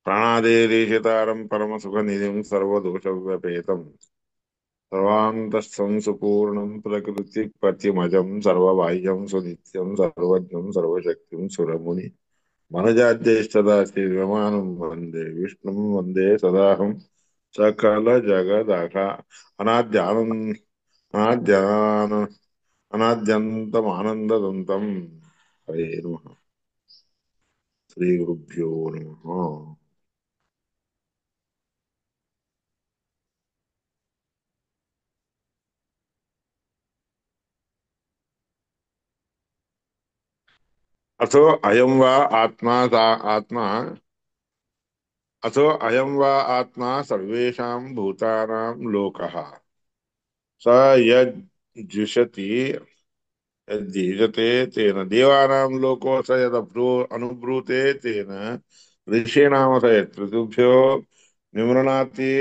प्राणादेशतारं परमसुखनिधिं सर्वदोषव्यपेतं सर्वान्तस्थं सुपूर्णं प्रकृतिपतिमजं सर्वबाह्यं सुनित्यं सर्वज्ञं सर्वशक्तिं सुरमुनि मनजाद्यैस्तदास्ति विमानं वन्दे विष्णुं वन्दे सदाहं सकलजगदाका अनाद्यानन् अनाद्यान अनाद्यन्तमानन्ददन्तं हरे नमः श्रीगुरुभ्यो नमः। अथो अयं वा आत्मा आत्मा अथो अयं वा आत्मा सर्वेषां भूतानां लोकः स यज्जुषति यज्जीजते तेन देवानां लोको स अनुभूते तेन ऋषीणाम स यत्पितृभ्यो निमृणाति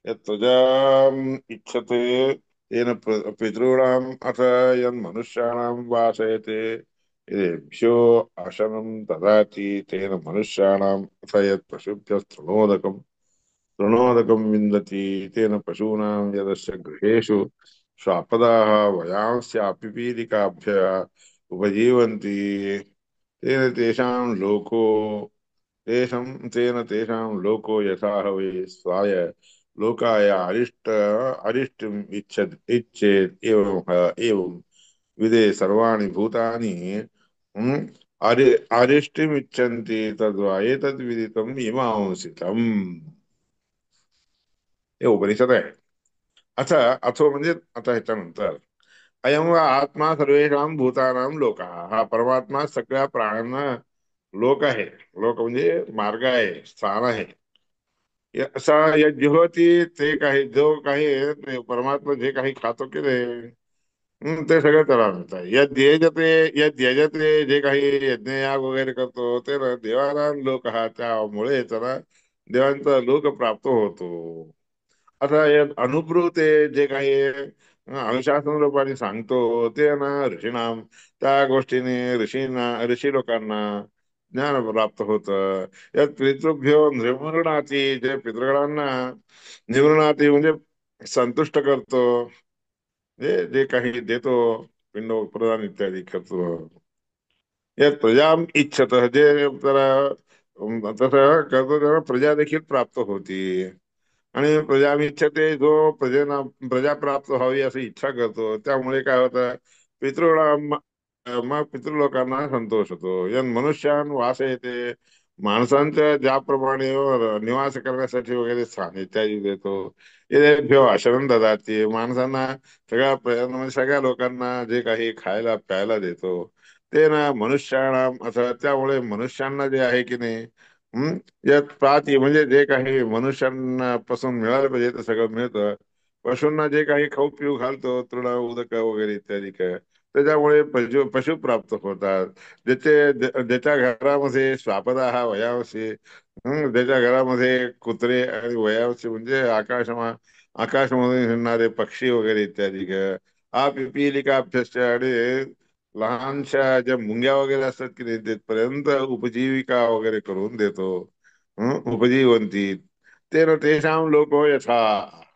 यत्त्वजाम् इच्छते तेन पितॄणाम् अथ यन्मनुष्याणां वासयते येभ्यो अशनं ददाति तेन मनुष्याणाम् अथ यत् पशुभ्यस्तृणोदकम् तृणोदकं विन्दति तेन पशूनां यदस्य गृहेषु श्वापदाः वयांस्यापि पीडिकाभ्यः उपजीवन्ति तेन तेषां लोको तेषां लोको यथा वै स्वाय लोकाय अरिष्टुम् इच्छेत् एवं विदे सर्वाणि भूतानि अरिष्टुमिच्छन्ति तद्वा एतद्विदितम् इमांसितम्। हे उपनिषद आहे. अथ अथो म्हणजे आता ह्याच्यानंतर अयम व आत्मा सर्वेषां भूतानां लोकः, हा परमात्मा सगळ्या प्राण्यांना लोक आहे. लोक म्हणजे मार्ग आहे, स्थान आहे. असा या जिहोती ते काही जो काही ते परमात्मा जे काही खातो की ते ते सगळं त्याला म्हणतात. यज्ञ जे काही यज्ञयाग वगैरे करतो ते ना देवाला लोक हा त्यामुळे त्याला देवांचा लोक प्राप्त होतो. आता या अनुभूते जे काही अनुशासन रूपाने सांगतो ते ना ऋषीनाम त्या गोष्टीने ऋषी लोकांना ज्ञान प्राप्त होतं. यात पितृभ्यो निर्मृणाती जे पितृगणांना निर्मृणाती म्हणजे संतुष्ट करतो, जे काही देतो पिंड प्रदान इत्यादी करतो. यात प्रजा इच्छत जे त्याला तसं करतो त्याला प्रजा देखील प्राप्त होती. आणि प्रजा इच्छते जो प्रजेना प्रजा प्राप्त व्हावी अशी इच्छा करतो त्यामुळे काय होतं पितृ मग पितृलोकांना संतोष होतो. या मनुष्यान वास येते माणसांच्या ज्याप्रमाणे निवास करण्यासाठी वगैरे स्थान इत्यादी देतो. येभ्यो आश्रम ददाती माणसांना म्हणजे सगळ्या लोकांना जे काही खायला प्यायला देतो ते ना मनुष्याना असं त्यामुळे मनुष्यांना जे आहे की नाही यात प्राती म्हणजे जे काही मनुष्यांना पासून मिळालं पाहिजे ते सगळं मिळतं. पशूंना जे काही खाऊ पिऊ घालतो तृण उदक वगैरे इत्यादी काय त्याच्यामुळे पशु प्राप्त होतात. ज्याच्या घरामध्ये श्वापदा हा वयावशी ज्याच्या घरामध्ये कुत्रे आणि वयावशी म्हणजे आकाशमधून हिंडणारे पक्षी वगैरे इत्यादी काय हा पिपीलिका अभ्यस्य आणि लहानशा ज्या मुंग्या वगैरे असतात की नाही तिथपर्यंत उपजीविका वगैरे करून देतो. उपजीवंती तेन तेषां लोको यथा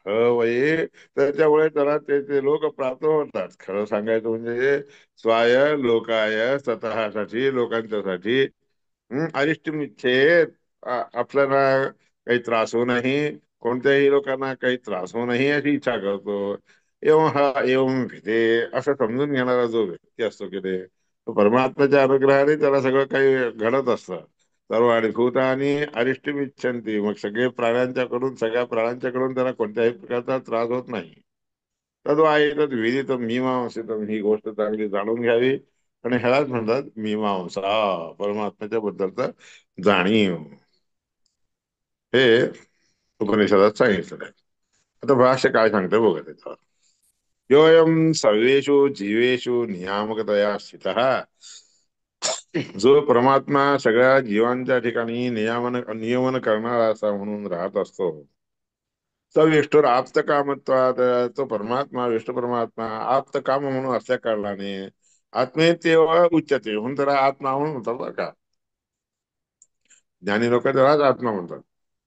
वये त्याच्यामुळे त्याला ते लोक प्राप्त होतात. खरं सांगायचं म्हणजे स्वाय लोकाय स्वतःसाठी लोकांच्यासाठी अरिष्टम इच्छेत आपल्याला काही त्रास होऊ नाही, कोणत्याही लोकांना काही त्रास होऊ नाही अशी इच्छा करतो. एवं विधे असं समजून घेणारा जो व्यक्ती असतो की ते तो परमात्म्याच्या अनुग्रहाने त्याला सगळं काही घडत असतं. सर्व आणि भूतानी अरिष्टम इच्छन्ति मग सगळ्या प्राण्यांच्याकडून त्याला कोणत्याही प्रकारचा त्रास होत नाही. तद् आहे तद विदित मीमांसितम ही गोष्ट चांगली जाणून घ्यावी आणि ह्यालाच म्हणतात मीमांसा परमात्म्याच्या बद्दलचा जाणीव. हे उपनिषदात सांगितलं आहे. आता भाष्य काय सांगतं बघा त्याच्यावर. योऽयं सर्वेषु जीवेषु नियामकतया स्थितः जो परमात्मा सगळ्या जीवांच्या ठिकाणी नियमन करणारा असा म्हणून राहत असतो. तो विष्णू आप्त कामत्वात तो परमात्मा विष्णू परमात्मा आप्त काम म्हणून असल्या कारणाने आत्मे तेव्हा उच्चते म्हणून त्याला आत्मा म्हणून म्हणतात बरं का. ज्ञानी लोक त्यालाच आत्मा म्हणतात.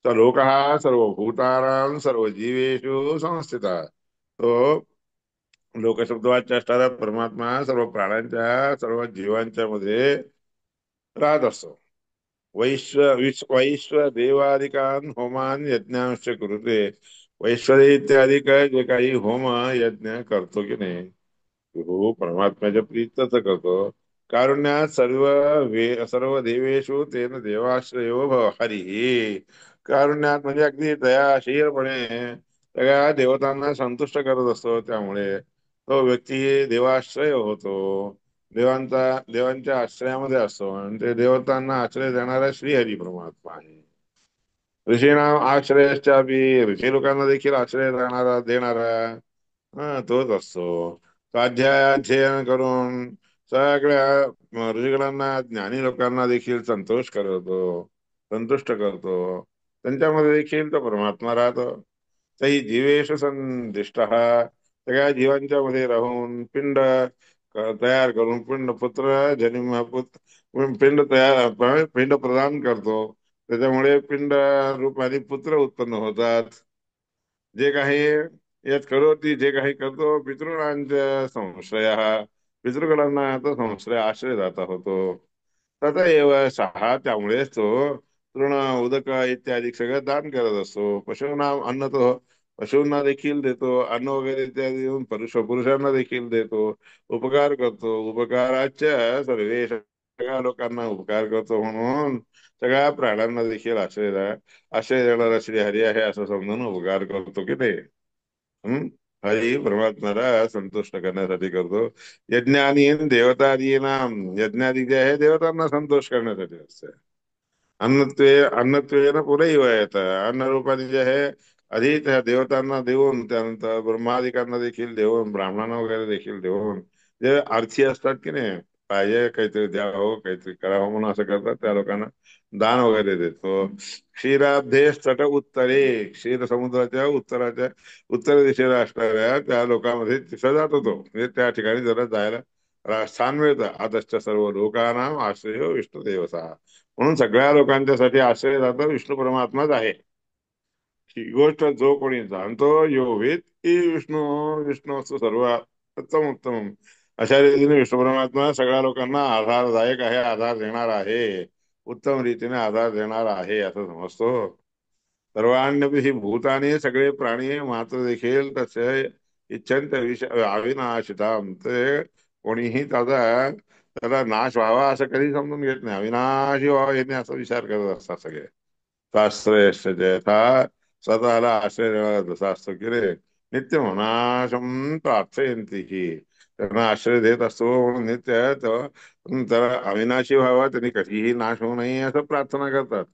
तर लोक हा सर्व भूतानां सर्व जीवेषु संस्थिता. तो लोकशब्दवाच्य असणारा परमात्मा सर्व प्राण्यांच्या सर्व जीवांच्या मध्ये राहत असतो. वैश्व देवादिकान होमान यज्ञांश कुरुते. वैश्वरी इत्यादी काय जे काही होम यज्ञ करतो की नाही, हो परमात्म्याच्या प्रीतच करतो. कारुण्यात सर्व देवेषु तेन देवाश्रयो भव हरी. कारुण्यात म्हणजे अगदी दयाशीरपणे सगळ्या देवतांना संतुष्ट करत असतो. त्यामुळे तो व्यक्ती देवाश्रय होतो. देवांच्या आश्रयामध्ये असतो आणि ते देवतांना आश्रय देणारा श्रीहरी परमात्मा आहे. ऋषीनाम आश्रयश्चापी, ऋषी लोकांना देखील आश्रय देणारा तोच असतो. स्वाध्यायाध्ययन करून सगळ्या ऋषीगणांना ज्ञानी लोकांना देखील संतुष्ट करतो. त्यांच्यामध्ये देखील तो परमात्मा राहतो. तही जीवेश संदिष्ट, सगळ्या जीवांच्या मध्ये राहून पिंड तयार करून पिंड तयार पिंड प्रदान करतो. त्याच्यामुळे पिंड रूपाने पुत्र उत्पन्न होतात. जे काही यात करोती, जे काही करतो पितृणांच्या संशय, पितृगणांना तो संशय आश्रय जाता होतो. तथा एव सहा, त्यामुळेच तो तृण उदक इत्यादी सगळं दान करत असतो. पशूंना अन्न तो पशूंना देखील देतो, अन्न वगैरे इत्यादी देऊन पुरुषांना देखील देतो. उपकार करतो, उपकाराच्या सर्वे सगळ्या लोकांना उपकार करतो म्हणून सगळ्या प्राण्यांना देखील आश्रय देणारा श्री हरी आहे असं समजून उपकार करतो की ते. हम्म हरी परमात्म्याला संतुष्ट करण्यासाठी करतो. यज्ञानी देवतादी नाम, यज्ञादी जे आहे देवतांना संतोष करण्यासाठी असते. अन्नत्वेन पुरैव येतं, अन्न रूपाने जे आहे आधी त्या देवतांना देऊन, त्यानंतर ब्रह्मादिकांना देखील देऊन, ब्राह्मणांना वगैरे देखील देऊन, जे आर्थी असतात की नाही, पाहिजे काहीतरी द्यावं काहीतरी करावं म्हणून असं करतात, त्या लोकांना दान वगैरे देतो. क्षीराब्धे तट उत्तरे, क्षीर समुद्राच्या उत्तर दिशेला असणाऱ्या त्या लोकांमध्ये तिथं जात होतो. म्हणजे त्या ठिकाणी जरा जायला स्थान मिळतं. आदश्च सर्व लोकांना आश्रय विष्णू देवता, म्हणून सगळ्या लोकांच्यासाठी आश्रय जाता विष्णू परमात्माच आहे. ही गोष्ट जो कोणी जाणतो यो वेद की विष्णू विष्णू असतो सर्व उत्तम उत्तम. अशा रीतीने विष्णू परमात्मा सगळ्या लोकांना आधारदायक आहे, आधार देणार आहे, उत्तम रीतीने आधार देणार आहे असं समजतो. सर्वाण्यपि ही भूतानी, सगळे प्राणी मात्र देखील तसे इच्छन्त अविनाशिताम, ते कोणीही त्याला नाश व्हावा असं कधी समजून घेत नाही. अविनाशी व्हावा याने असा विचार करत असतात सगळे. शास्त्रयश्च यथा, स्वतःला आश्रय देणारा जसा असतो की रे, नित्य नाशम प्रार्थयंती ही, त्यांना आश्रय देत असतो म्हणून नित्य त्याला अविनाशी व्हावा, त्यांनी कधीही नाश होऊ नये असं प्रार्थना करतात.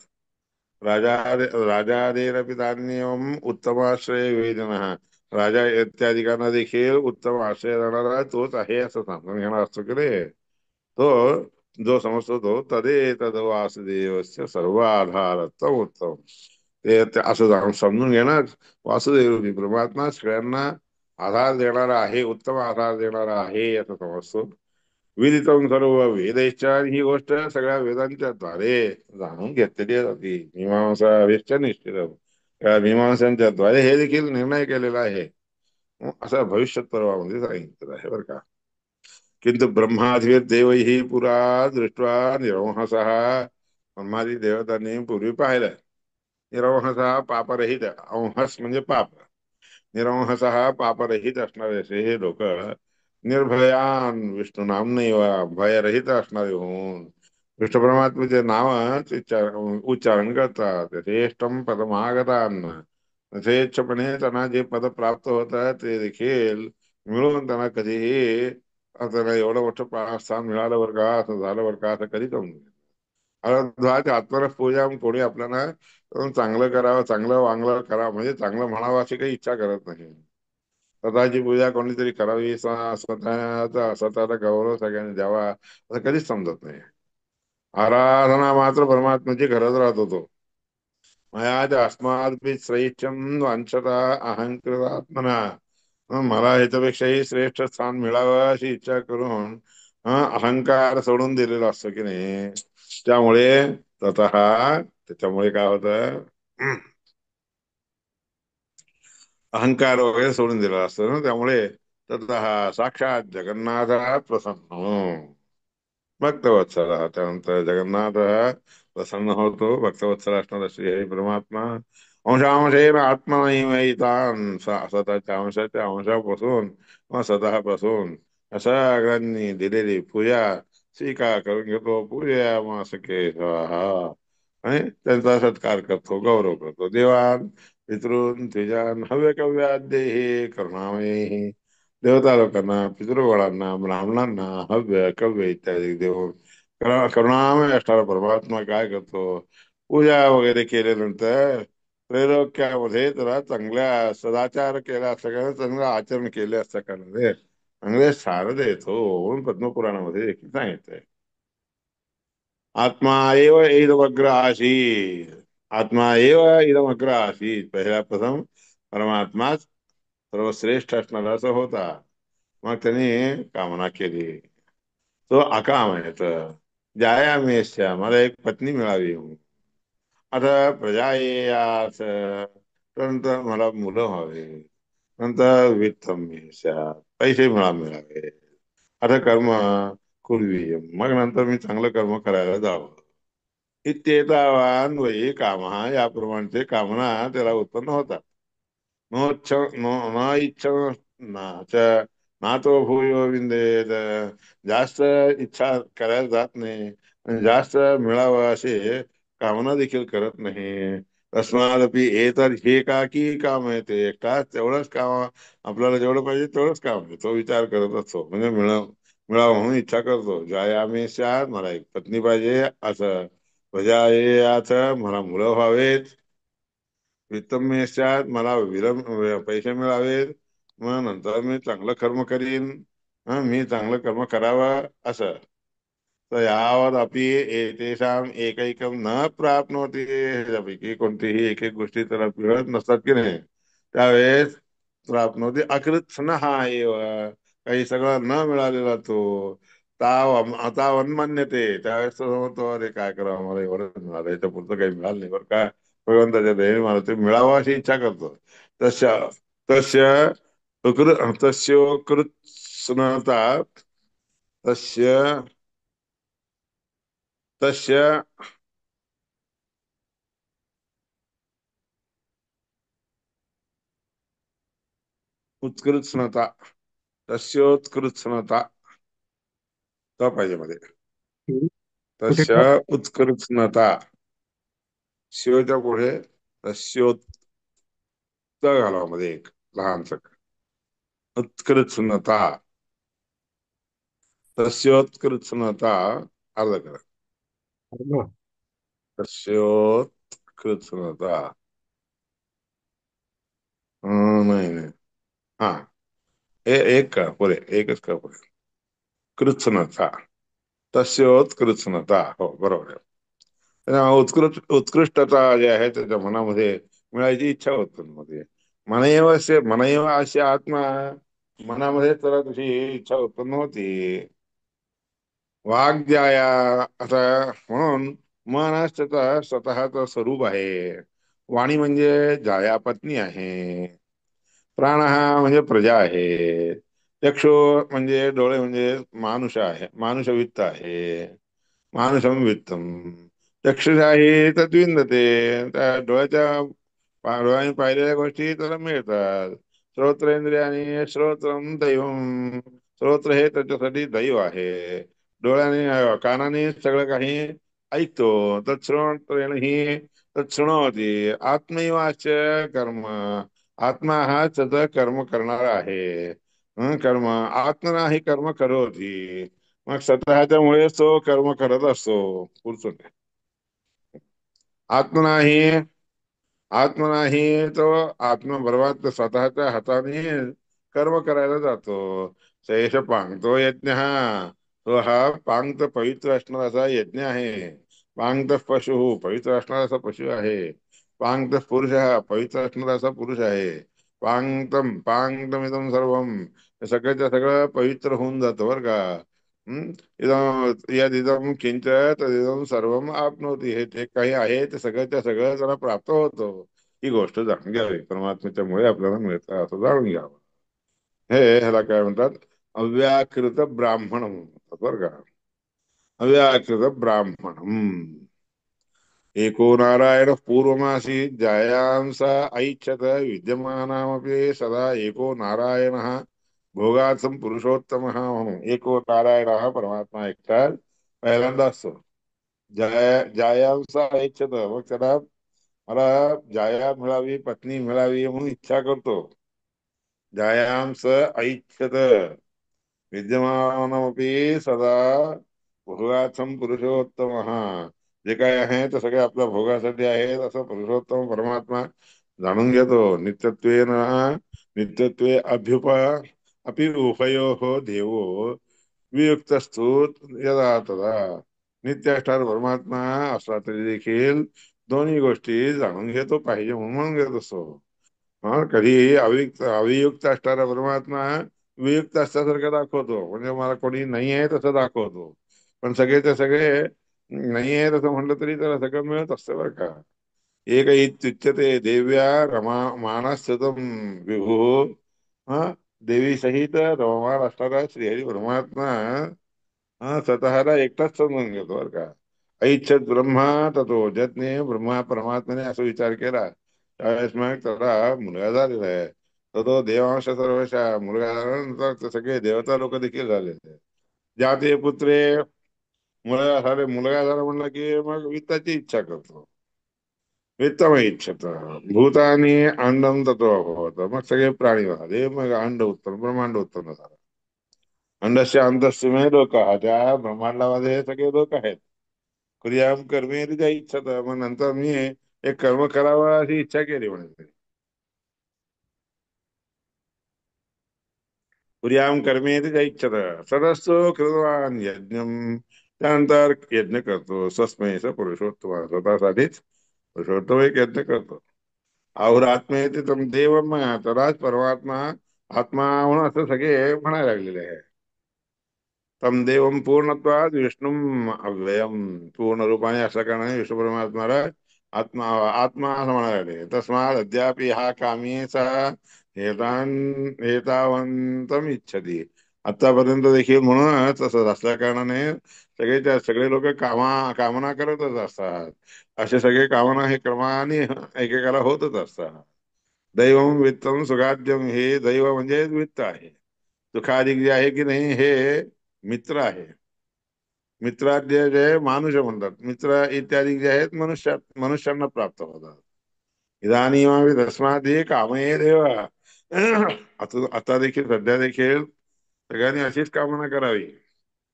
राजादेरपि धान्यम उत्तमाश्रय वेदना, राजा इत्यादिकांना देखील उत्तम आश्रय देणारा तोच आहे असं समजून घेणार असतो की रे. तो जो समजतो तो तद वासुदेवस्य सर्व आधारत्व उत्तम, असं समजून घेणार. वासुदेव रूपी परमात्मा सगळ्यांना आधार देणारा आहे, उत्तम आधार देणारा आहे असं समजतो. विदितम सर्व वेदैश्चार, ही गोष्ट सगळ्या वेदांच्या द्वारे जाणून घेतलेली जाते. मीमांसा वेश्च निश्चित, त्या मीमांसांच्या द्वारे हे देखील निर्णय केलेला आहे. असं भविष्यात पर्वामध्ये सांगितलेलं आहे बरं का. किंतु ब्रह्मादिदेवैः पुरा दृष्ट्वा निरंहसः, ब्रह्मादी देवतांनी पूर्वी पाहिलं. निरंहसः पापरहित, अंहस म्हणजे पाप, निरंहसः पापरहित असणारे असे हे लोक निर्भयान विष्णू नाम नाही, भयरहित असणारे होऊन विष्णू परमात्म्याचे नावच उच्चारण करतात. यथेष्टम पदमागतान, यथेच्छपणे त्यांना जे पद प्राप्त होतात ते देखील मिळून त्यांना कधीही त्यांना एवढं मोठं स्थान मिळालं बरं का, असं झालं बरं का, असं कधी समजून आत्मरस पूजा, कोणी आपल्याला चांगलं करावं, चांगलं वांगलं करावं म्हणजे चांगलं म्हणावं अशी काही इच्छा करत नाही. स्वतःची पूजा कोणीतरी करावी, स्वतःचा गौरव सगळ्यांनी द्यावा असं कधीच समजत नाही. आराधना मात्र परमात्म्याची गरज राहत होतो. मयाच अस्माद्भिः श्रेष्ठम वांछता अहंकृतात्मना, मला ह्याच्यापेक्षाही श्रेष्ठ स्थान मिळावं अशी इच्छा करून अहंकार सोडून दिलेला असतो की नाही. त्यामुळे ततः त्याच्यामुळे काय होतं, अहंकार वगैरे सोडून दिला असतो ना, त्यामुळे ततः साक्षात जगन्नाथ प्रसन्न भक्तवत्सला. त्यानंतर जगन्नाथ प्रसन्न होतो. भक्तवत्सल असणारा श्री हरी परमात्मा अंशांशेन आत्मनैवैतान स्वतःच्या अंशाच्या अंशापासून व स्वतःपासून सगळ्यांनी दिलेली पूजा स्वीकार करून घेतो. पूजा मग सखे स्वाहा आणि त्यांचा सत्कार करतो, गौरव करतो. देवान पितृन द्विजान हव्य कव्याद्देही करुणामयी. देवता लोकांना, पितृगणांना, ब्राह्मणांना हव्य कव्य इत्यादी देऊन करुणामय असणारा परमात्मा काय करतो, पूजा वगैरे केल्यानंतर त्रैलोक्यामध्ये जरा चांगल्या सदाचार केला असता का, चांगलं आचरण केले असता का रे, चांगले सार देतो म्हणून पद्मपुराणामध्ये देखील सांगितलंय. आत्मा एव इदमग्र आसीत. आत्मा एव इदमग्र आसीत. पहिला प्रथम परमात्माच सर्वश्रेष्ठ असणारा असं होता. मग त्याने कामना केली, तो अकाम आहे तर जायामेच्या मला एक पत्नी मिळावी म्हणून. आता प्रजा येयास, नंतर मला मुलं व्हावे, नंतर वित्तमेशा पैसे मला मिळावे. आता कर्म कुर्वी, मग नंतर मी चांगलं कर्म करायला जावं. इत्येतावान वै काम, याप्रमाणे कामना त्याला उत्पन्न होतात. नोच्छ न इच्छ ना च ना तो भूयो विंदेत. जास्त इच्छा करायला जात नाही आणि जास्त मिळावं असे कामना देखील करत नाही. तस्मादपि तर हे का की काम आहे ते एकटा तेवढंच काम, आपल्याला जेवढं पाहिजे तेवढंच काम आहे तो विचार करत असतो. म्हणजे मिळावं म्हणून इच्छा करतो. ज्या आम्ही मला एक पत्नी पाहिजे असं, प्रजा याच मला मुलं व्हावेत, वित्तमेशात मला पैसे मिळावेत, मग नंतर मी चांगलं कर्म करीन. मी चांगलं कर्म करावं असं. तर यावत अपि एतेषां एकैकं न प्राप्नोति. ह्याच्यापैकी कोणतीही एक एक गोष्टी त्याला मिळत नसतात की नाही, त्यावेळेस प्राप्नोति अकृत्स्न हा एव, काही सगळं न मिळालेला तो तावन्मान्यते. त्यावेळेस तो म्हणतो अरे काय करावं, मला एवढं मिळालं, याच्या पुढचं काही मिळालं नाही बरं का, भगवंताच्या दयेने मला ते मिळावं अशी इच्छा करतो. तस्य तस्य तस्योकृत्स्नता तस्य तस्य उत्कृष्णता, तस्योत्कृष्णता तो पाहिजे मध्ये. हम्म. कुठे तस्य काय? उत्कृष्णता, शिवच्या पुढे तस्योत घालावा मध्ये एक लहानच उत्कृष्णता. तस्योत्कृष्णता अर्ध करा. हं. तस्योत्कृष्णता, नाही नाही, हा एक का पुढे, एकच का पुढे, कृत्स्नता, तस्योत्कृष्णता, हो बरोबर आहे. उत्कृष्टता जी आहे त्याच्या मनामध्ये मिळायची इच्छा होत मध्ये. मनएव अशी आत्मा, मनामध्ये तर तुझी इच्छा उत्पन्न होती. वाग्जाया, आता म्हणून मन हा स्वतःच स्वरूप आहे. वाणी म्हणजे जाया पत्नी आहे. प्राण हा म्हणजे प्रजा आहे. चक्षु म्हणजे डोळे म्हणजे मानुष आहे, मानुषवित्त आहे. मानुषम वित्तम. चक्षुषाही तद्विंदते, त्या डोळ्याने पाहिलेल्या गोष्टी त्याला मिळतात. श्रोत्रेंद्रियाने श्रोत्रम दैवम, श्रोत्र हे त्याच्यासाठी दैव आहे. डोळ्याने कानाने सगळं काही ऐकतो. तत्श्रोत्रेण ही तत्शृणोती. आत्मैवास्य कर्म, आत्मा हा त्याचं कर्म करणारा आहे. कर्म आत्मना ही कर्म करोती. मग स्वतःच्यामुळेच तो कर्म करत असतो, पुढचं काय. आत्म नाही, आत्म नाही तो आत्मा बरोबर स्वतःच्या हाताने कर्म करायला जातो. शेष पांगतो यज्ञ हा, तो हा पांगत पवित्र असणारा असा यज्ञ आहे. पांगत पशु, पवित्र असणारा असा पशु आहे. पांगत पुरुष हा, पवित्र असणारा असा पुरुष आहे. पांगतम पांगतमिदम सर्वम, सगळ्याच्या सगळं पवित्र होऊन जातं बरं का. हम्म यदिदं किंच तदिदं सर्वम आपनोती, हे जे काही आहे ते सगळं त्या सगळं त्याला प्राप्त होतं. ही गोष्ट जाणून घ्यावी, परमात्म्याच्या मुळे आपल्याला मिळतं असं जाणून घ्यावं. ह्याला काय म्हणतात? अव्याकृत ब्राह्मण म्हणतात बरं का. अव्याकृत ब्राह्मणम. एको नारायण पूर्वमासीत् जायां स ऐच्छत विद्यमानामपि सदा एको नारायण भोगार्थम पुरुषोत्तम म्हणून एको नारायण हा परमात्मा एकटाच पहिल्यांदा असतो. जायां स ऐच्छत, मग त्याला मला जाया मिळावी, पत्नी मिळावी म्हणून इच्छा करतो. जायां स ऐच्छत विद्यमानमपि सदा भोगार्थम पुरुषोत्तम. जे काय आहे ते सगळे आपल्या भोगासाठी आहेत असं पुरुषोत्तम परमात्मा जाणून घेतो. नित्यत्वेन नित्यत्वे अपि उभयोः देवो वियुक्तस्तु यदा तदा. नित्य असणारा परमात्मा असला तरी देखील दोन्ही गोष्टी जाणून घेतो पाहिजे म्हणून घेत असतो. हा कधी अवियुक्त असणारा परमात्मा वियुक्त असल्यासारखं दाखवतो, म्हणजे मला कोणी नाही आहे तसं दाखवतो. पण सगळे ते सगळे नाही आहे तसं म्हटलं तरी त्याला सगळं मिळत असतं बरं का. एक इत्युच्यते देव्या रमा मानस्थितम विभू. हा देवी सहित रममाण असणारा श्रीहरी परमात्मा हा स्वतःला एकटाच समजून घेतो बरं का. ऐच्छत ब्रह्मा ततो ज्याने ब्रह्मा परमात्म्याने असा विचार केला त्यावेळेस मग त्याला मुलगा झालेला आहे. तर तो देवांश सर्वशा मुलगा झाल्यानंतर ते सगळे देवता लोक देखील झालेले. जाते पुत्रे, मुलगा झाला म्हणलं की मग वित्ताची इच्छा करतो. वित्तम इच्छत भूतानी अंडम तत्व अभवत, मग सगळे प्राणी झाले, मग अंड उत्पन्न ब्रह्मांड उत्पन्न झालं. अंडस्य अंतस्य मे लोक, त्या ब्रह्मांडामध्ये हे सगळे लोक आहेत. क्रियाम कर्मे तिच्या इच्छा, मग नंतर मी एक कर्म करावं अशी इच्छा केली म्हणजे. क्रियाम कर्मे तिच्या इच्छा सदस्यो कृतवान यज्ञम, त्यानंतर यज्ञ करतो. स्वस्मय स पुरुषोत्तम, स्वतःसाठीच पुरुषोत्तम एक यज्ञ करतो. अहोरात्मेति तम देवम, तदाच परमात्मा आत्मा म्हणून असं सगळे म्हणायला लागलेले आहे. तम देवम पूर्णत्वाद विष्णुम अव्ययम, पूर्ण रूपाने असं कारणाने विष्णू परमात्माला आत्मा आत्मा असं म्हणायला लागले. तस्मात अद्यापि हा कामी सा एतावंतम इच्छती. आतापर्यंत देखील म्हणूनच असं असल्या कारणाने सगळे लोक कामना करतच असतात. असे सगळे कामना हे क्रमाने एकेकाला होतच असतात. दैवम वित्तम सुखाद्यम, हे दैव म्हणजे वित्त आहे. सुखाधिक जे आहे की नाही हे मित्र आहे. मित्राद्य जे मानुष म्हणतात, मित्र इत्यादी जे आहेत मनुष्यांना प्राप्त होतात. इदानीमापि तस्मात् कामये देव. आता देखील सध्या देखील सगळ्यांनी अशीच कामना करावी.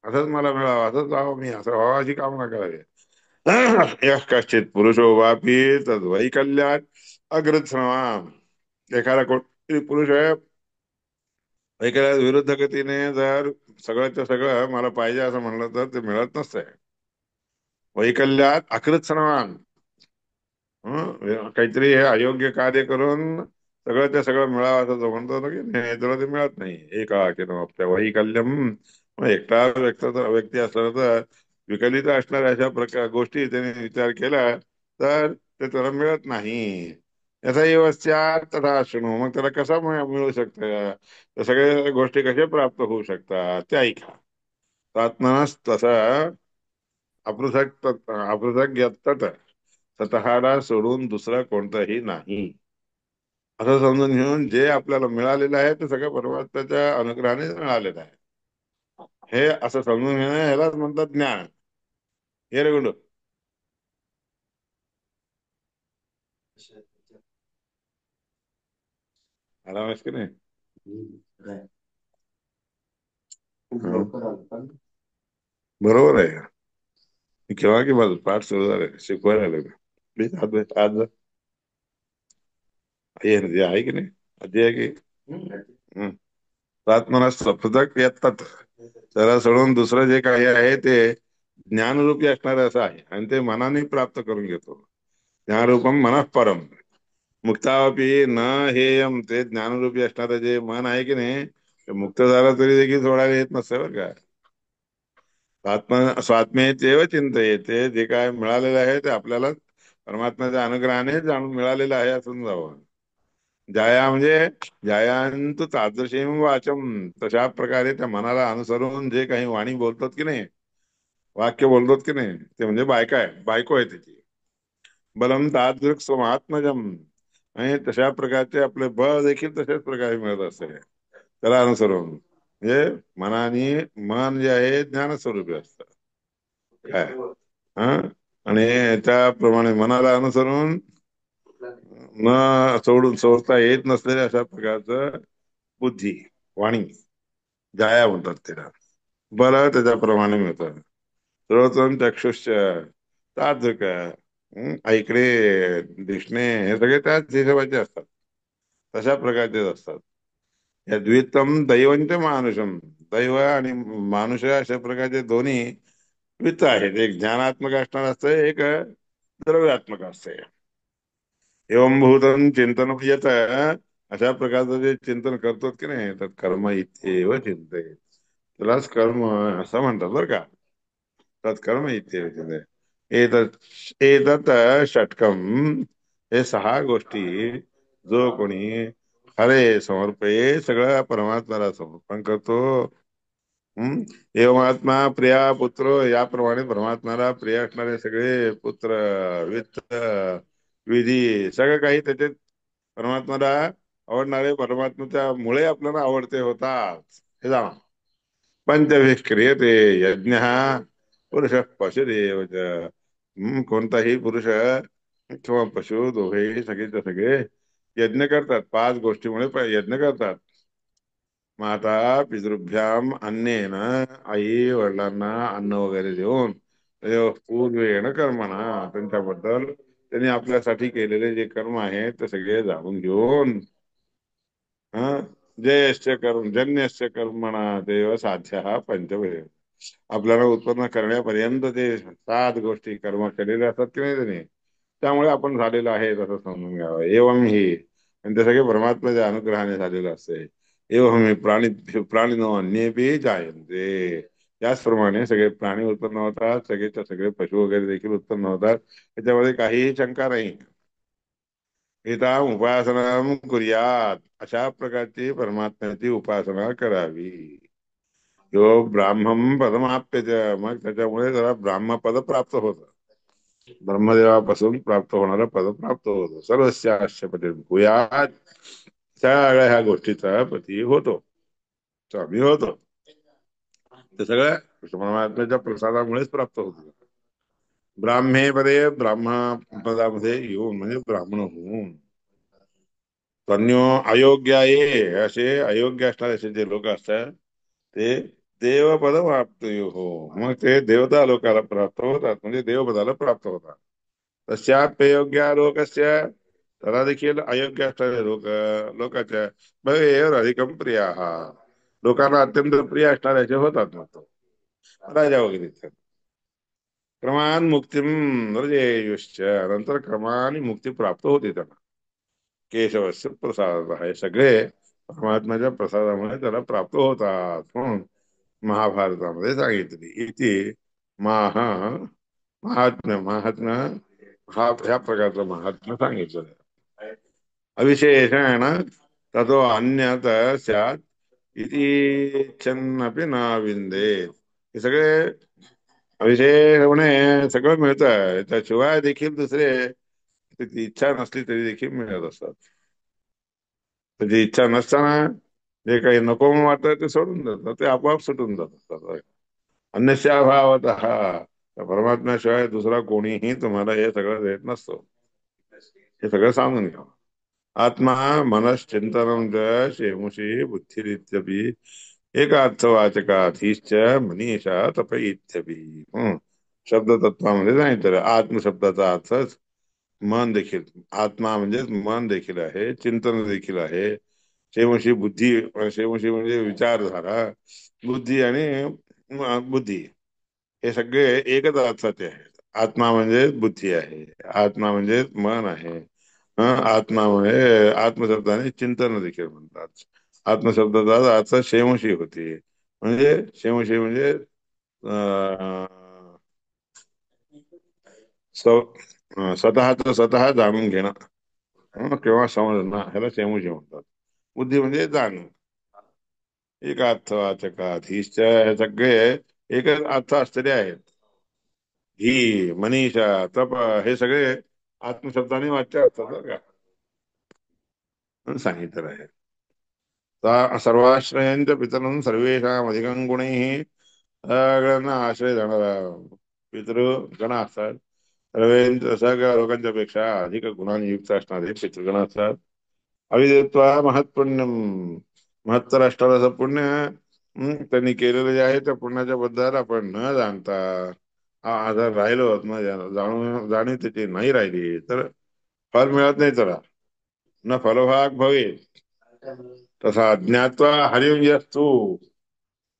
असंच मला मिळावं, असंच व्हावं, मी असं व्हावं अशी कामना करावी. यः कश्चित पुरुषो वापी तद्वैकल्यात् अग्रथ्रवाम. एखादा कोणतरी पुरुष आहे, एखाद्या विरुद्ध गतीने जर सगळंच्या सगळं मला पाहिजे असं म्हणलं तर ते मिळत नसतंय. वैकल्यात आकृत सन्मान. काहीतरी हे अयोग्य कार्य करून सगळं सगळं मिळावं असं जो म्हणतो ना की नाही तुला ते मिळत नाही. एका की त्या वैकल्यम, मग एकटा व्यक्ती असला तर विकलित असणाऱ्या अशा प्रकार गोष्टी त्याने विचार केला तर ते त्याला मिळत नाही. याचा व्यवस्था तथा शृणू, मग त्याला कसा मिळू शकतं, तर सगळ्या गोष्टी कशा प्राप्त होऊ शकतात ते ऐका. आत्मनस तसा अपृथक यत्तत, स्वतःला सोडून दुसरा कोणताही नाही असं समजून घेऊन जे आपल्याला मिळालेलं आहे ते सगळं परमात्म्याच्या अनुग्रहाने मिळालेलं आहे. हे असं समजून घेणं ह्यालाच म्हणतात ज्ञान. हे रे गुंडू, आराम आहेस की नाही? हं. बरोबर आहे. मी केव्हा की माझं पाठ सुरू झालं शिकवायला लागलं. प्लीज आज जे आहे की नाही, आजी आहे की हं. आत्मना सपदक येतात, त्याला सोडून दुसरं जे काही आहे ते ज्ञानरूपी असणार असं आहे, आणि ते मनाने प्राप्त करून घेतो. ज्ञानरूपम मनः परम मुक्तावपी न हेयम, ते ज्ञानरूपी असणारं जे मन आहे की नाही ते मुक्त झालं तरी देखील सोडायला येत नसतं बरं का. स्वात्मेत्येव चिंतयेते, जे काय मिळालेलं आहे ते आपल्याला परमात्म्याच्या अनुग्रहाने जाणून मिळालेलं आहे असं जावं. जाया म्हणजे जायांतु तादृशीम वाचम, तशा प्रकारे त्या मनाला अनुसरून जे काही वाणी बोलतात की नाही, वाक्य बोलतात की नाही, ते म्हणजे बायका आहे, बायको आहे त्याची. बलम तादृक स्वमात्मजम, आणि तशा प्रकारचे आपले बळ देखील तशाच प्रकारे मिळत असते त्याला अनुसरून. म्हणजे मनाने, मन जे आहे ज्ञानस्वरूपी असतं काय, हा. आणि त्याप्रमाणे मनाला अनुसरून न सोडता येत नसलेल्या अशा प्रकारचं बुद्धी, वाणी, जाया म्हणतात त्याला. बरं, त्याच्याप्रमाणे मिळतं. श्रोत्रम चक्षुश्च तादृक, ऐकणे, दिसणे, हे सगळे त्याच हिशोबाचे असतात, तशा प्रकारचेच असतात. या द्वितम दैवंच मानुषम, दैव आणि मानुष अशा प्रकारचे दोन्ही वित्त आहेत. एक ज्ञानात्मक असणार असतं, एक द्रव्यात्मक असते. एवं भूतम चिंतन येत, अशा प्रकारचं जे चिंतन करतो की नाही, तर कर्म इत्येव चिंतय, त्यालाच कर्म असं म्हणतात बरं का. तत्कर्म इत्येव चिंतय. एतत् षटकम, हे सहा गोष्टी जो कोणी हरे समर्पये, सगळं परमात्म्याला समर्पण करतो. हम्म एवमात्मा प्रिया पुत्र, याप्रमाणे परमात्म्याला प्रिय असणारे सगळे पुत्र, वित्त, विधी, सगळं काही त्याचे परमात्म्याला आवडणारे, परमात्म्याच्या मुळे आपल्याला आवडते होतात, हे जाणा. पंचभिः क्रियते यज्ञ, पुरुष पशुरेव च. कोणताही पुरुष किंवा पशु, दोघेही सगळेच्या सगळे यज्ञ करतात, पाच गोष्टीमुळे यज्ञ करतात. माता पितृभ्याम अन्नेन, आई वडिलांना अन्न वगैरे देऊन, पूर्वेण कर्मणा, त्यांच्याबद्दल त्यांनी आपल्यासाठी केलेले जे कर्म आहेत ते सगळे जाणून घेऊन, हा, जयश्च कर्म जन्यश्च कर्मणा देव साध्य पंचभूत, आपल्याला उत्पन्न करण्यापर्यंत ते सात गोष्टी कर्म केलेले असतात की नाही त्यांनी, त्यामुळे आपण झालेलं आहे असं समजून घ्यावं. एवं ही, आणि ते सगळे परमात्म्याच्या अनुग्रहाने झालेलं असते. एवं ही प्राणिनो अन्येपि जायन्ते, त्याचप्रमाणे सगळे प्राणी उत्पन्न होतात, सगळेच्या सगळे पशु वगैरे देखील उत्पन्न होतात, त्याच्यामध्ये काहीही शंका नाही. एता उपासना कुर्यात, अशा प्रकारची परमात्म्याची उपासना करावी. जो ब्राह्मण पदमाप्यते, मग त्याच्यामुळे त्याला ब्राह्मपद प्राप्त होतं, ब्रह्मदेवापासून प्राप्त होणारं पद प्राप्त होतं. सर्वस्यास्य पती भूयात, सगळ्या ह्या गोष्टीचा पती होतो, स्वामी होतो. ते सगळं परमात्म्याच्या प्रसादामुळेच प्राप्त होतं. ब्राह्मे पदे, ब्राह्मण पदामध्ये येऊन म्हणजे ब्राह्मण होऊन. तन्यो अयोग्य आहे, असे अयोग्य असणारे असे जे लोक असतात ते देवपद प्राप्त हो, मग ते देवता लोकाला प्राप्त होतात, म्हणजे देवपदाला प्राप्त होतात. तस्याप्ययोग्य लोकस्य, त्याला देखील अयोग्य असणारे लोकांच्या भवेर अधिकम प्रिया, लोकांना अत्यंत प्रिय असणाऱ्याचे होतात मग तो राजा वगैरे. क्रमान मुक्तीम रजेयुश्च, नंतर क्रमाने मुक्ती प्राप्त होते त्यांना. केशवस्य प्रसाद, हे सगळे परमात्म्याच्या प्रसादामुळे त्याला प्राप्त होतात म्हणून महाभारतामध्ये सांगितले. इथे महा महात्म्य हा ह्या प्रकारचं महात्म्य सांगितलं. अविशेषण ततो अन्यत स्यात् इति छन्नपि न विंदेत, हे सगळे अविशेषपणे सगळं मिळतं, त्याशिवाय देखील दुसरे त्याची इच्छा नसली तरी देखील मिळत असतात. त्याची इच्छा नसताना जे काही नको म्हणून वाटतं ते सोडून जातात, ते आपोआप सुटून जातात. अन्यशाभावत, त्या परमात्म्याशिवाय दुसरा कोणीही तुम्हाला हे सगळं देत नसतो, हे सगळं सांगून घ्या. आत्मा मनश्चिंतनम च शेमुषी बुद्धिरित्यपि, एकार्थवाचकाधीश्च मनीषा तप इत्यपि. शब्द तत्वामध्ये सांगितलं आत्मशब्दाचा अर्थच मन देखील, आत्मा म्हणजे मन देखील आहे, चिंतन देखील आहे. शेवशी बुद्धी, शेवशी म्हणजे विचारधारा, बुद्धी आणि बुद्धी, हे सगळे एकच अर्थाचे आहेत. आत्मा म्हणजे बुद्धी आहे, आत्मा म्हणजे मन आहे. आत्मा म्हणजे आत्मशब्दाने चिंतन देखील म्हणतात. आत्मशब्दाचा अर्थ शेवशी होती, म्हणजे शेवशी म्हणजे अं, स्वतःच स्वतः जाणून घेणं, किंवा समजणं, ह्याला सेमुजी म्हणतात. बुद्धी म्हणजे जाणणं. एकार्थवाचकात ही सगळे एकच अर्थ असलेले आहेत. ही मनीषा, तप, हे सगळे आत्मशब्दाने वाच्य असतात बरं का, म्हणून सांगितलं आहे. सर्वाश्रयांच पितरं सर्वेषां अधिकं गुणैः, सगळ्यांना आश्रय जाणारा पितृगण असतात. सर्व सगळ्या लोकांच्या पेक्षा अधिक गुणांनी युक्त असणारे पितृगण असतात. अविदित्वा महत्पुण्यम, महत्तर असणारं असं पुण्य त्यांनी केलेलं जे आहे त्या पुण्याच्या बद्दल आपण न जाणता, जर राहिलो न जाणून जाणीव त्याची नाही राहिली तर फल मिळत नाही त्याला, न फलभाग भवे. तसा अज्ञात्वा हरिम यस्तु,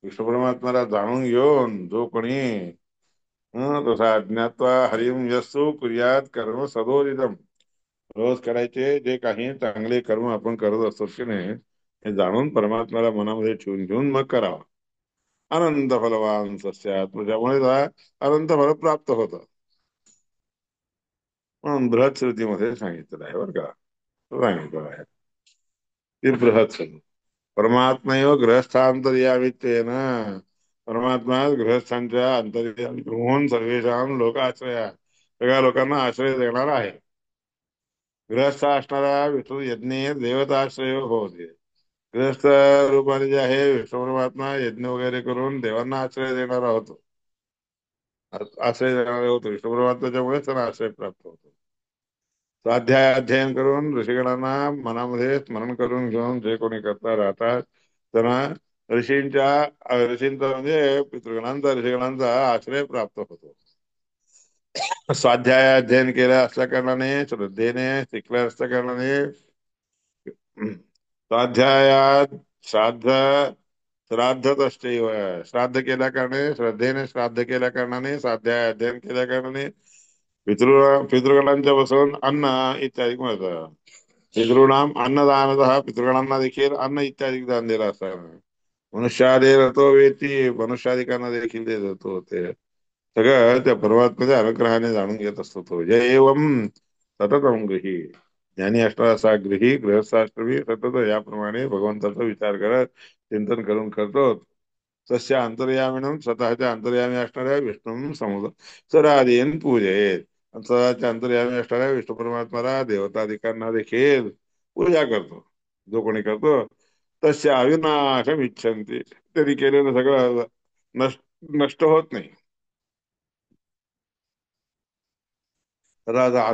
विष्णू परमात्म्याला जाणून घेऊन जो कोणी तसा अज्ञात्वा हरिम यस्तु कुर्यात कर्म सदोदितम, रोज करायचे जे काही चांगले कर्म आपण करत असतो की नाही, हे जाणून परमात्म्याला मनामध्ये ठेवून घेऊन मग करावं. अनंत फलवान सस्यात, त्यामुळे त्याला अनंत फल प्राप्त होतं. म्हणून बृहत श्रुतीमध्ये सांगितलेलं आहे बरं का, सांगितलेलं आहे ते बृहत श्रुती. परमात्मैव गृहस्थांतर्यामित्वेन, परमात्मा गृहस्थांच्या अंतर्यामी होऊन सर्वेषां लोकाश्रया, सगळ्या लोकांना आश्रय देणार आहे. गृहस्थ असणारा विष्णू यज्ञ देवताश्रय होते. गृहस्थ रूपाने जे आहे विष्णू परमात्मा यज्ञ वगैरे करून देवांना आश्रय देणारा होतो. आश्रय देणारा होतो विष्णू परमात्म्याच्यामुळेच त्यांना आश्रय प्राप्त होतो. स्वाध्याय अध्ययन करून ऋषिगणांना मनामध्ये स्मरण करून घेऊन जे कोणी करता राहतात त्यांना ऋषींचा म्हणजे पितृगणांचा ऋषिगणांचा आश्रय प्राप्त होतो. स्वाध्याय अध्ययन केलं असल्या कारणाने, श्रद्धेने शिकलं असल्या कारणाने, स्वाध्यायात श्राद्ध, श्राद्धच असते, श्राद्ध केल्या कारणाने, श्रद्धेने श्राद्ध केल्या कारणाने, स्वाध्याय अध्ययन केल्या कारणाने पितृगणांच्या बसून अन्न इत्यादी मिळतं. पितृणाम अन्नदानतः, पितृगणांना देखील अन्न इत्यादी दान दिलं असतं. मनुष्यादे रतो वेती, मनुष्याधिकांना देखील देत होतो. ते सगळं त्या परमात्म्याच्या अनुग्रहाने जाणून घेत असतो तो. जय एवम सततम गृही, ज्ञानी असणारा असा गृही गृहस्थाश्रमी सतत याप्रमाणे भगवंताचा विचार करत चिंतन करून करतो. तस्य अंतर्यामिनं, स्वतःच्या अंतर्यामी असणाऱ्या विष्णू समुद सरादीन पूजेत, स्वतःच्या अंतर्यामी असणाऱ्या विष्णू परमात्म्याला देवताधिकांना देखील पूजा करतो. जो कोणी करतो तस्य अविनाशम इच्छन्ति, त्यांनी केलेलं सगळं नष्ट नष्ट होत नाही. सदाचा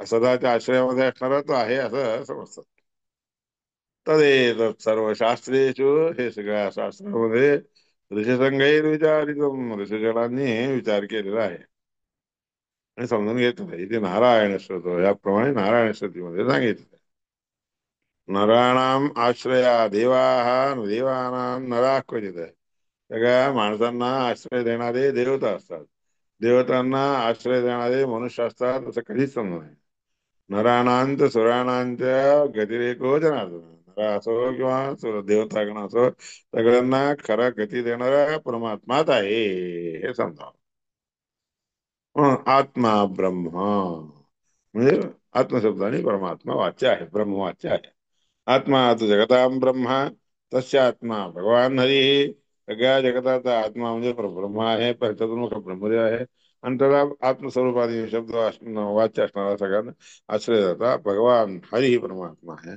सदाच्या आश्रयामध्ये असणारा तो आहे असं समजतात. तदेतत् सर्व शास्त्रेषु, हे सगळ्या शास्त्रामध्ये ऋषीसंघैर विचारित, ऋषीजनांनी विचार केलेला आहे आणि समजून घेतलं आहे. इथे नारायण श्रुतो, याप्रमाणे नारायण श्रुतीमध्ये सांगितलं. नराणाम आश्रया देवाः, देवानां नराः क्वचित्, सगळ्या माणसांना आश्रय देणारे देवता असतात, देवतांना आश्रय देणारे मनुष्य असतात असं कधीच समजून नाही. नराणांत सुराणांच गतिरेको जनार्दन, नर असो किंवा देवतागण असो, सगळ्यांना खरा गती देणारा परमात्माच आहे हे समजा. आत्मा ब्रह्म म्हणजे आत्मशब्दाने परमात्मा वाच्य आहे, ब्रह्म वाच्य आहे. आत्मा तु जगतां ब्रह्मा, तस्य आत्मा भगवान हरी, सगळ्या जगताचा आत्मा म्हणजे परब्रह्म आहे, चतुर्मुख ब्रह्मदेव आहे. आणि त्याला आत्मस्वरूपाने शब्द वाच्य असणारा सगळ्यांना आश्रय जाता भगवान हरी ही परमात्मा आहे.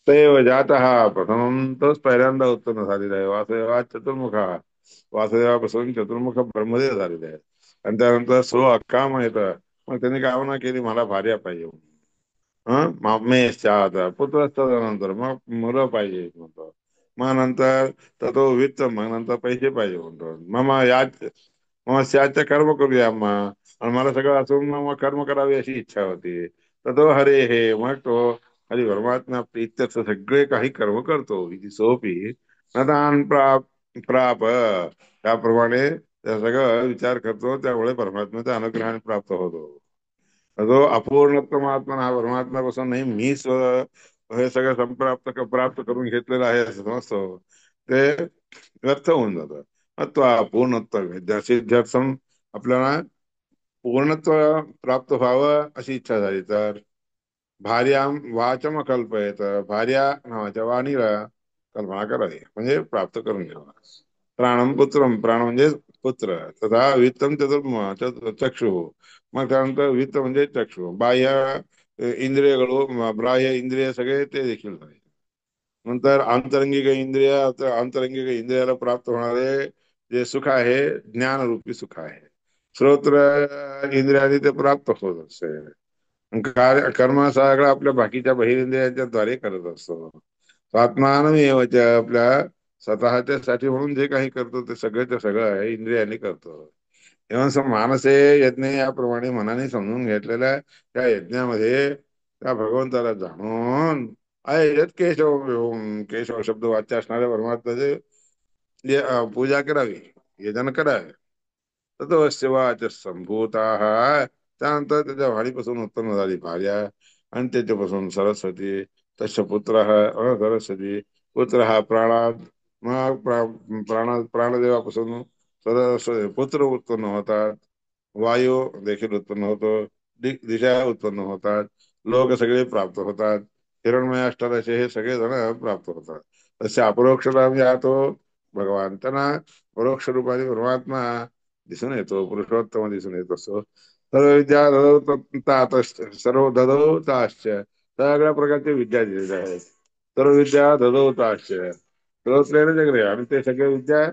तैव जातः प्रथमं, तोच पहिल्यांदा उत्पन्न झालेला आहे. वासुदेवा चतुर्मुखा, वासुदेवापासून चतुर्मुख ब्रह्मदेव झालेले आहेत. आणि त्यानंतर सो अक्काम येतं. मग त्यांनी कामना केली मला भार्या पाहिजे, आता पुत्र नंतर मग मुलं पाहिजे म्हणतो. मग नंतर तर तो वित्त, मग नंतर पैसे पाहिजे म्हणतो. मग त्याच्या कर्म करूया मग, आणि मला सगळं असून मग कर्म करावी अशी इच्छा होती. तर तो हरे हे, मग तो हरी परमात्मा प्रीत्यर्थ सगळे काही कर्म करतो. इति सोपी नदान प्राप, त्याप्रमाणे त्या सगळं विचार करतो, त्यामुळे परमात्म्याच्या अनुग्रहाने प्राप्त होतो. जो अपूर्णत्व हा परमात्म्यापासून नाही, मी हे सगळं प्राप्त करून घेतलेलं आहे असं समजतो, ते व्यर्थ होऊन जातं. अथवा पूर्णत्व विद्या सिद्ध्यर्थम, आपल्याला पूर्णत्व प्राप्त व्हावं अशी इच्छा झाली तर भार्याम वाचम कल्पयत, भार्या नावाच्या वाणीला कल्पना करावी म्हणजे प्राप्त करून घ्यावा. प्राणम पुत्रम, प्राण म्हणजे पुत्र, तथा वित्तम चक्षु, मग त्यानंतर वित्त म्हणजे चक्षु, बाह्य इंद्रियಗಳು, बाह्य इंद्रिय सगळे ते देखील झाले. नंतर आंतरंगिक इंद्रिय, आंतरंगिक इंद्रियाला प्राप्त होणारे जे सुख आहे ज्ञानरूपी सुख आहे. श्रोत्र इंद्रियाने ते प्राप्त होत असते. कार्य कर्म सगळं आपल्या बाकीच्या बहिरेंद्रियांच्या द्वारे करत असतो. स्वात्मानमेवच, आपल्या स्वतःच्या साठी म्हणून जे काही करतो ते सगळं सगळं आहे इंद्रियाने करतो. तेव्हा मानसे यज्ञ याप्रमाणे मनाने समजून घेतलेल्या त्या यज्ञामध्ये त्या भगवंताला जाणून आहे यत केशव, केशव शब्द वाच्य असणाऱ्या परमात्म्याचे पूजा करावी, यजन करावे. तत्वस्य वाच संभूता, त्यानंतर त्याच्या वाणीपासून उत्पन्न झाली भार्या, आणि त्याच्यापासून सरस्वती, तस्य पुत्र सरस्वती, पुत्र हा प्राणात, मग प्राणदेवापासून सरस्वती पुत्र उत्पन्न होतात, वायू देखील उत्पन्न होतो, दिशा उत्पन्न होतात, लोक सगळे प्राप्त होतात, हिरणमय अष्टादशे हे सगळे जण प्राप्त होतात. तसे अपरोक्षता म्हणजे हा तो भगवान, त्यांना परोक्ष रूपाने परमात्मा दिसून येतो, पुरुषोत्तम दिसून येत असतो. सर्व विद्या सर्व ददौताश्च, सगळ्या प्रकारच्या विद्या दिलेल्या आहेत. सर्व विद्या ददौताश्च, श्रोत्रेण जगले, आणि ते सगळे विद्या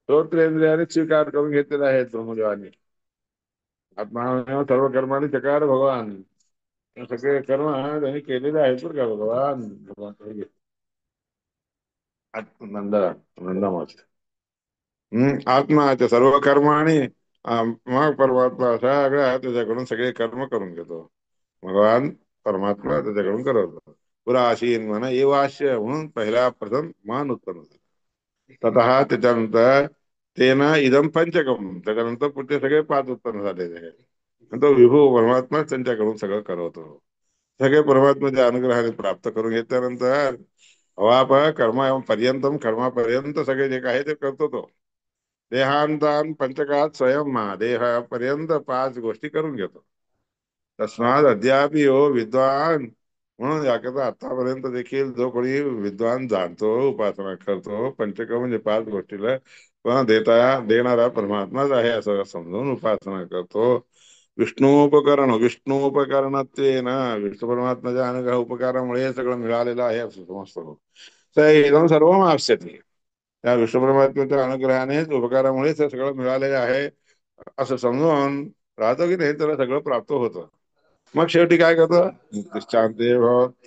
श्रोत्रेंद्रियाने स्वीकार करून घेतलेले आहेत ब्रह्मदेवानी. आत्मा सर्व कर्माने चकार भगवान, हे सगळे कर्म त्यांनी केलेले आहेत बरं का भगवान. भगवान नंदा, नंदामाच आत्माच्या सर्व कर्माने मग परमात्मा सगळ्या त्याच्याकडून सगळे कर्म करून घेतो. भगवान परमात्मा त्याच्याकडून करवतो. पुरा अशीन म्हणा एवाश्य म्हणून पहिला प्रथम मान उत्पन्न झाला. ततः त्याच्यानंतर तेना इदम पंचकम, त्याच्यानंतर पुढचे सगळे पाच उत्पन्न झालेले आहेत. आणि तो विभू परमात्मा त्यांच्याकडून सगळं करवतो. सगळे परमात्म्याच्या अनुग्रहाने प्राप्त करून घेतल्यानंतर अवाप कर्म पर्यंतम, कर्मापर्यंत सगळे जे काही ते करतो तो. देहांतान पंचकात स्वयं, देहापर्यंत पाच गोष्टी करून घेतो. तस्माद अद्यापि हो विद्वान, म्हणून याकरता आतापर्यंत देखील जो कोणी विद्वान जाणतो, उपासना करतो, पंचक म्हणजे पाच गोष्टीला पण देणारा परमात्माच आहे असं समजून उपासना करतो. विष्णूपकरण, विष्णूपकरणत्वेन, विष्णू परमात्म्याच्या अनुग्रह उपकारामुळे हे सगळं मिळालेलं आहे असं समजतो. इदं सर्वम आपश्यते, त्या विष्णू परमात्म्याच्या अनुग्रहानेच उपकारामुळेच हे सगळं मिळालेलं आहे असं समजून राहतो की नाही, त्याला सगळं प्राप्त होतं. मग शेवटी काय करतो, मुक्तिशांती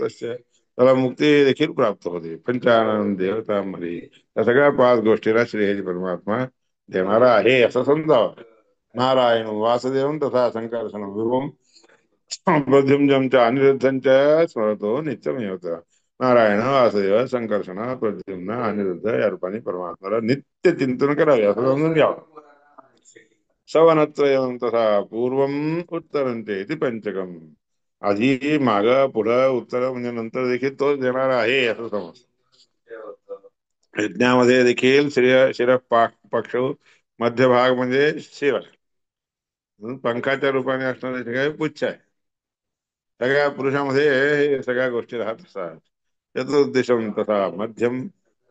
तस्य, त्याला मुक्ती देखील प्राप्त होते. पंचानन देवतांमध्ये त्या सगळ्या पाच गोष्टीला श्री परमात्मा देणारा आहे असं समजावं. नारायण वासुदेवं तथा संकर्षण विभुम प्रद्युम्न अनिरुद्धं च स्मरतो नित्यमेव. नारायण वासुदेव संकर्षण प्रद्युम्न अनिरुद्ध या रूपाने परमात्म्याला नित्य चिंतन करावे असं समजून घ्यावं. सवनत्रयं तथा पूर्वम उत्तरंते इति पंचकम, आधी माग पुढं उत्तर म्हणजे नंतर देखील तोच देणार आहे असं समज. यज्ञामध्ये देखील शिर पक्ष, मध्यभाग म्हणजे शिर, पंखाच्या रूपाने असणारे जे काही पुच्छ आहे, सगळ्या पुरुषामध्ये हे सगळ्या गोष्टी राहत असतात. चतुर्दिशम तथा मध्यम,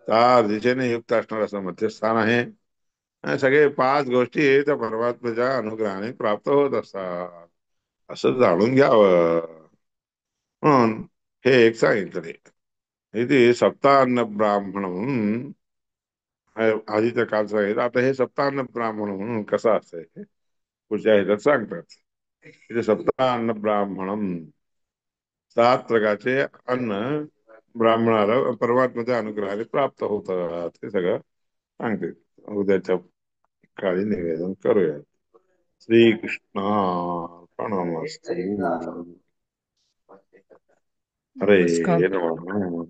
चार दिशेने युक्त असणार असं मध्यस्थान आहे. आणि सगळे पाच गोष्टी त्या परमात्म्याच्या अनुग्रहाने प्राप्त होत असतात असं जाणून घ्यावं. म्हणून हे एक सांगितले. इथे सप्तान्न ब्राह्मण म्हणून आधीच्या काळ सांगितलं, आता हे सप्तान्न ब्राह्मण म्हणून कसं असतंय पुढच्या ह्याच्यात सांगतात. इथे सप्तान्न ब्राह्मणम, सात प्रकारचे अन्न ब्राह्मणाला परमात्म्याच्या अनुग्रहाने प्राप्त होतात ते सगळं सांगते. उद्याच्या काळी निवेदन करूया. श्रीकृष्ण प्रणमस्तु. हरे नमस्कार. नमः.